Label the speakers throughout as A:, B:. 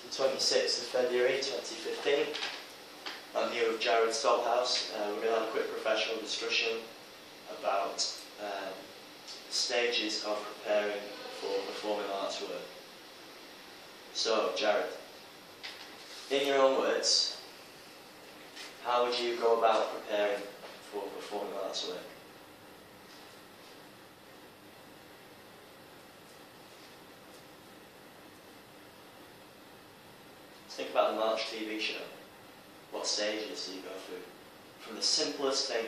A: the 26th of February 2015. I'm here with Jarad Salthouse. We're going to have a quick professional discussion about stages of preparing for performing arts work. So, Jarad, in your own words, how would you go about preparing for performing arts work? Think about the March TV show. What stages do you go through? From the simplest thing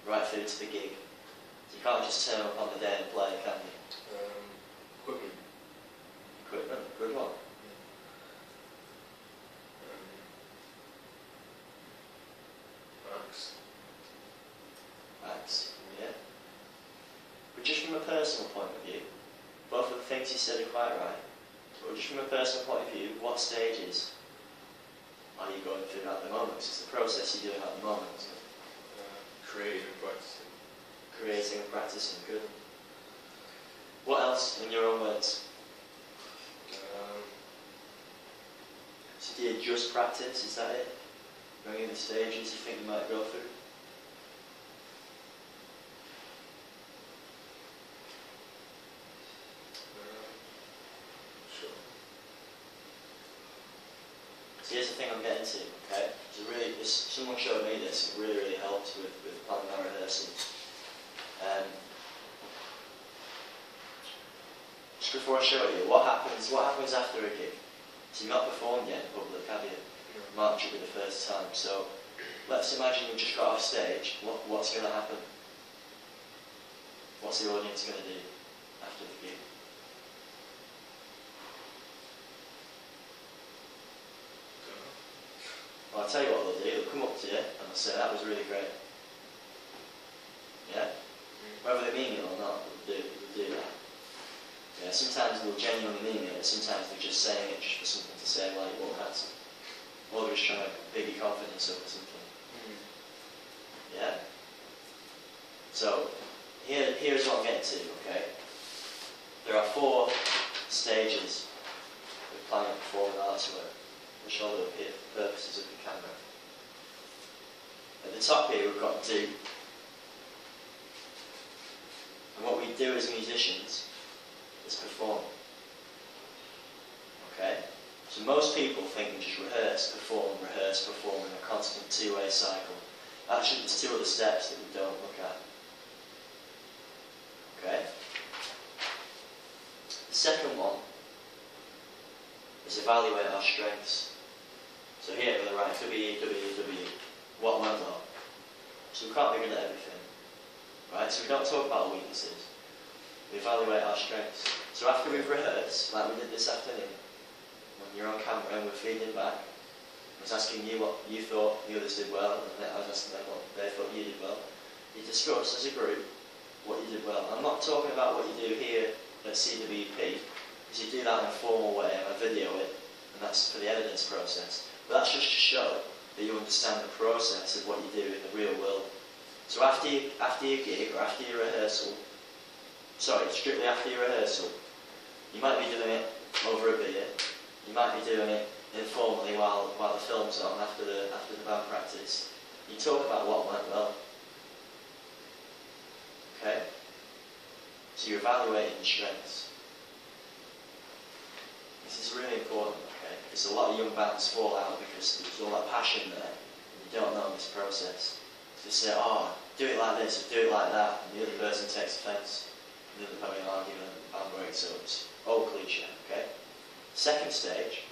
A: right through to the gig. You can't just turn up on the day and play, can you?
B: Equipment.
A: Equipment, good one.
B: Acts.
A: Acts, yeah. But just from a personal point of view, both of the things you said are quite right. But just from a personal point of view, what stages are you going through at the moment? 'Cause it's the process you're doing at the moment, isn't it?
B: Creating and practicing.
A: Creating and practicing, good. What else, in your own words? So do you just practice, is that it? Any of the stages you think you might go through?
B: Sure.
A: So here's the thing I'm getting to, okay? Someone showed me this, it really helped with planning our rehearsals. Just before I show you, what happens after a gig? So you've not performed yet in public, have you? March will be the first time. So let's imagine you've just got off stage. What's going to happen? What's the audience going to do after the gig? Well, I'll tell you what they'll do. They'll come up to you and they'll say, "That was really great." Yeah? Whether they mean it or not, they'll do that. Yeah, sometimes they'll genuinely mean it, and sometimes they're just saying it just for something to say, like, "Well, that's..." Or they're just trying to big your confidence up or something. Yeah? So, here's what I'm getting to, okay? There are 4 stages of planning and performing arts work, which all appear for purposes of the camera. At the top here we've got do. And what we do as musicians is perform. Okay? So most people think we just rehearse, perform, in a constant two-way cycle. Actually, there's 2 other steps that we don't look at. Okay? The second one is evaluate our strengths. So here we're going to write W, what went well. So we can't be good at everything. Right? So we don't talk about our weaknesses. We evaluate our strengths. So after we've rehearsed, like we did this afternoon, when you're on camera and we're feeding back, I was asking you what you thought the others did well, and I was asking them what they thought you did well. You discuss as a group what you did well. I'm not talking about what you do here at CWP, because you do that in a formal way, and I video it, and that's for the evidence process. But that's just to show that you understand the process of what you do in the real world. So after your gig, or after your rehearsal, strictly after your rehearsal, you might be doing it over a beer, you might be doing it informally while the film's on, after the band practice. You talk about what went well. Okay? So you're evaluating your strengths. This is really important, okay? Because a lot of young bands fall out because there's all that passion there, and you don't know this process. So they say, "Oh, do it like this, or do it like that," and the other person takes offence, and then they're having an argument, and the band breaks up. It's old cliche, okay? Second stage,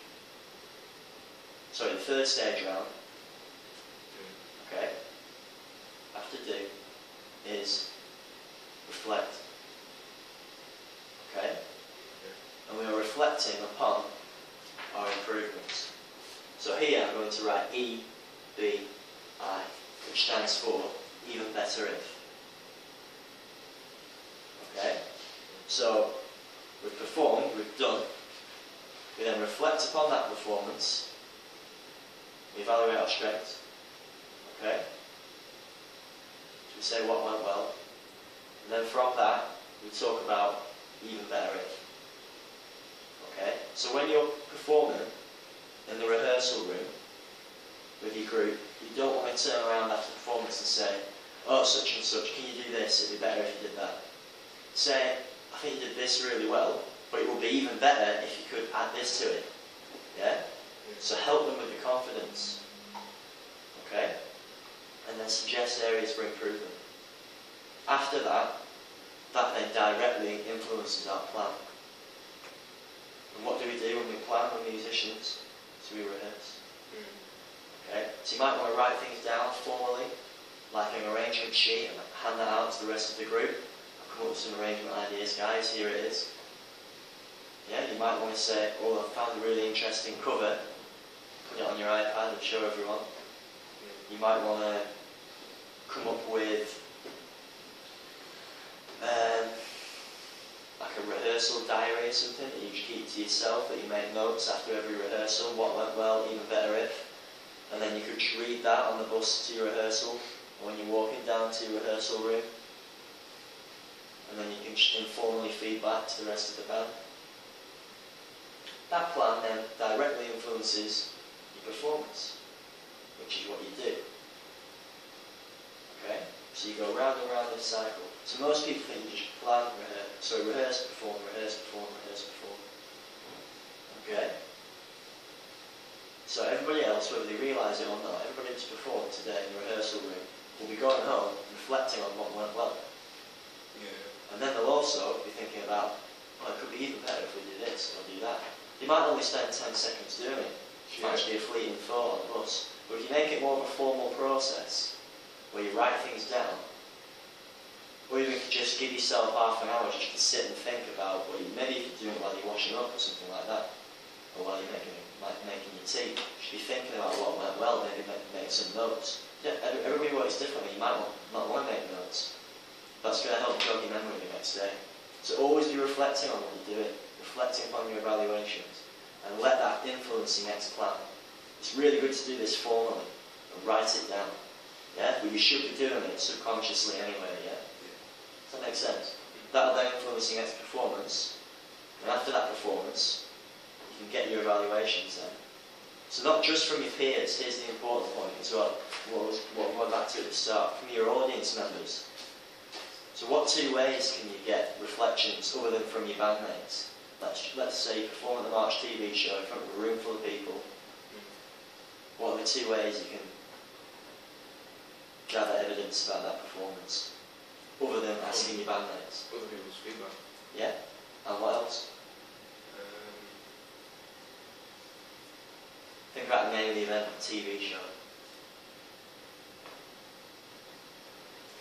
A: the third stage round, okay, after do, is reflect, okay? And we are reflecting upon our improvements. So here I'm going to write EBI, which stands for even better if. Okay? So we've performed, we've done. We then reflect upon that performance. We evaluate our strengths. Okay? So we say what went well. And then from that, we talk about even better if. Okay? So when you're performing, in the rehearsal room with your group, you don't want to turn around after performance and say, oh, such and such, can you do this? It'd be better if you did that. Say, I think you did this really well, but it would be even better if you could add this to it. Yeah? So help them with the confidence. Okay? And then suggest areas for improvement. After that, that then directly influences our plan. And what do we do when we plan with musicians? So we rehearse. Okay? So you might want to write things down formally, like an arrangement sheet, and hand that out to the rest of the group. I've come up with some arrangement ideas, guys, here it is. Yeah, you might want to say, oh, I found a really interesting cover, put it on your iPad and show everyone. You might want to come up with like a rehearsal diary or something that you keep to yourself, that you make notes after every rehearsal, what went well, even better if. And then you could just read that on the bus to your rehearsal, or when you're walking down to your rehearsal room. And then you can informally feed back to the rest of the band. That plan then directly influences your performance, which is what you do. Okay? So you go round and round this cycle. So most people think you just plan, rehearse, perform, rehearse, perform, rehearse, perform. Okay? So everybody else, whether they realise it or not, everybody who's performed today in the rehearsal room will be going home reflecting on what went well.
B: Yeah.
A: And then they'll also be thinking about, well, it could be even better if we do this or do that. You might only spend 10 seconds doing it. It might just be a fleeting thought on the bus. But if you make it more of a formal process, where you write things down, or even just give yourself half an hour just to sit and think about what you, maybe you could do it while you're washing up or something like that, or while you're making your tea. You should be thinking about what went well, maybe make some notes. Yeah, everybody works differently. You might not want to make notes. That's going to help jog your memory the next day. So always be reflecting on what you're doing, reflecting upon your evaluations, and let that influence your next plan. It's really good to do this formally and write it down. Yeah, but you should be doing it subconsciously anyway. Yeah, does that make sense? That'll then influence your next performance, and after that performance, you can get your evaluations then. So not just from your peers. Here's the important point as well. What we went back to at the start, from your audience members. So what two ways can you get reflections other than from your bandmates? Let's say you perform at the March TV show in front of a room full of people. What are the two ways you can gather evidence about that performance, other than asking your bandmates?
B: Other people's feedback.
A: Yeah. And what else? Think about the name of the event on the TV show.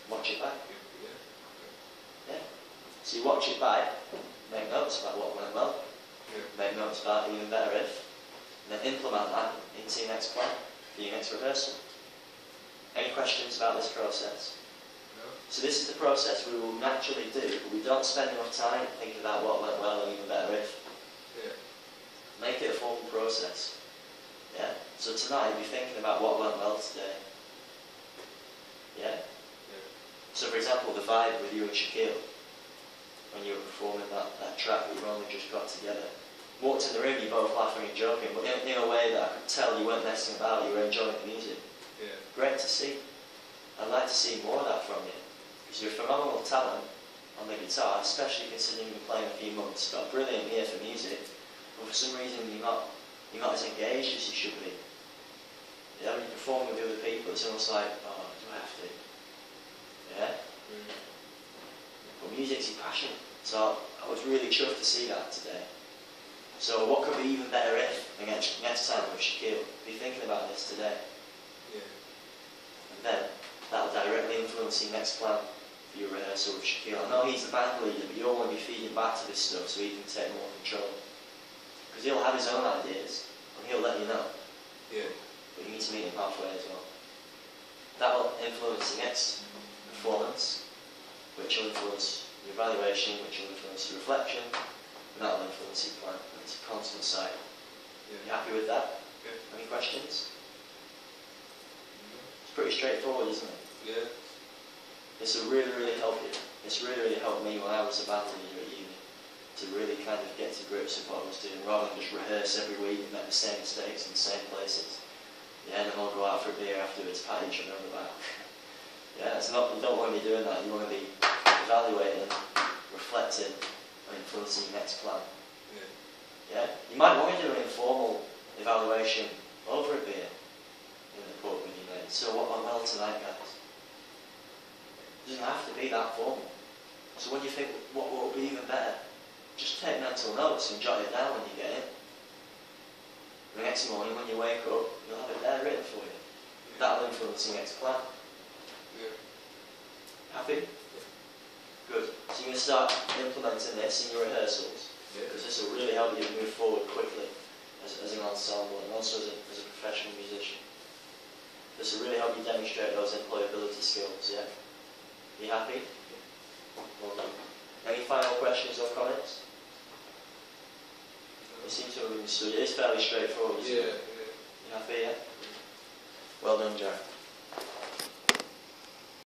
A: Watch it back. Yeah. So you watch it back, make notes about what went well, make notes about even better if, and then implement that into your next plan, for your next rehearsal. Any questions about this process?
B: No.
A: So this is the process we will naturally do, but we don't spend enough time thinking about what went well and even better if.
B: Yeah.
A: Make it a formal process. Yeah? So tonight be thinking about what went well today. Yeah? So for example, the vibe with you and Shaquille, when you were performing that track that you've only just got together. Walked in the room, you both laughing and joking, but in a way that I could tell you weren't messing about, you were enjoying the music.
B: Yeah.
A: Great to see. I'd like to see more of that from you. Because you're a phenomenal talent on the guitar, especially considering you've been playing a few months. Got a brilliant ear for music, but for some reason you're not as engaged as you should be. Yeah, when you perform with other people, it's almost like, oh, do I have to? Yeah? But music's your passion. So I was really chuffed to see that today. So what could be even better if, next time with Shaquille, be thinking about this today.
B: Yeah.
A: And then that'll directly influence your next plan for your rehearsal with Shaquille. I know he's the band leader, but you'll want to be feeding back to this stuff so he can take more control. Because he'll have his own ideas, and he'll let you know.
B: Yeah.
A: But you need to meet him halfway as well. That'll influence your next performance, which will influence your evaluation, which will influence your reflection, and that'll influence your plan. It's a constant cycle.
B: Yeah.
A: You happy with that?
B: Yeah.
A: Any questions? It's pretty straightforward, isn't it?
B: Yeah.
A: This will really help you. This really helped me when I was a band leader at uni, to really kind of get to grips of what I was doing, rather than just rehearse every week and make the same mistakes in the same places. Yeah, and then we'll go out for a beer afterwards, pat each other on the back. Yeah, it's not, you don't want to be doing that. You want to be evaluating, reflecting, and influencing your next plan.
B: Yeah.
A: Yeah, you might want to do an informal evaluation over a beer in the pub with your mates. So what went well tonight, guys? It doesn't have to be that formal. So when you think what will be even better, just take mental notes and jot it down when you get in. The next morning when you wake up, you'll have it there written for you. That'll influence your next plan.
B: Yeah.
A: Happy? Good. So you're going to start implementing this in your rehearsals,
B: Yeah.
A: because this will really help you move forward quickly as an ensemble and also as a professional musician. This will really help you demonstrate those employability skills, yeah? Are you happy? Well done. Any final questions or comments? You seem to have understood. It is fairly straightforward, isn't it?
B: Yeah.
A: You happy, yeah? Well done, Jarad.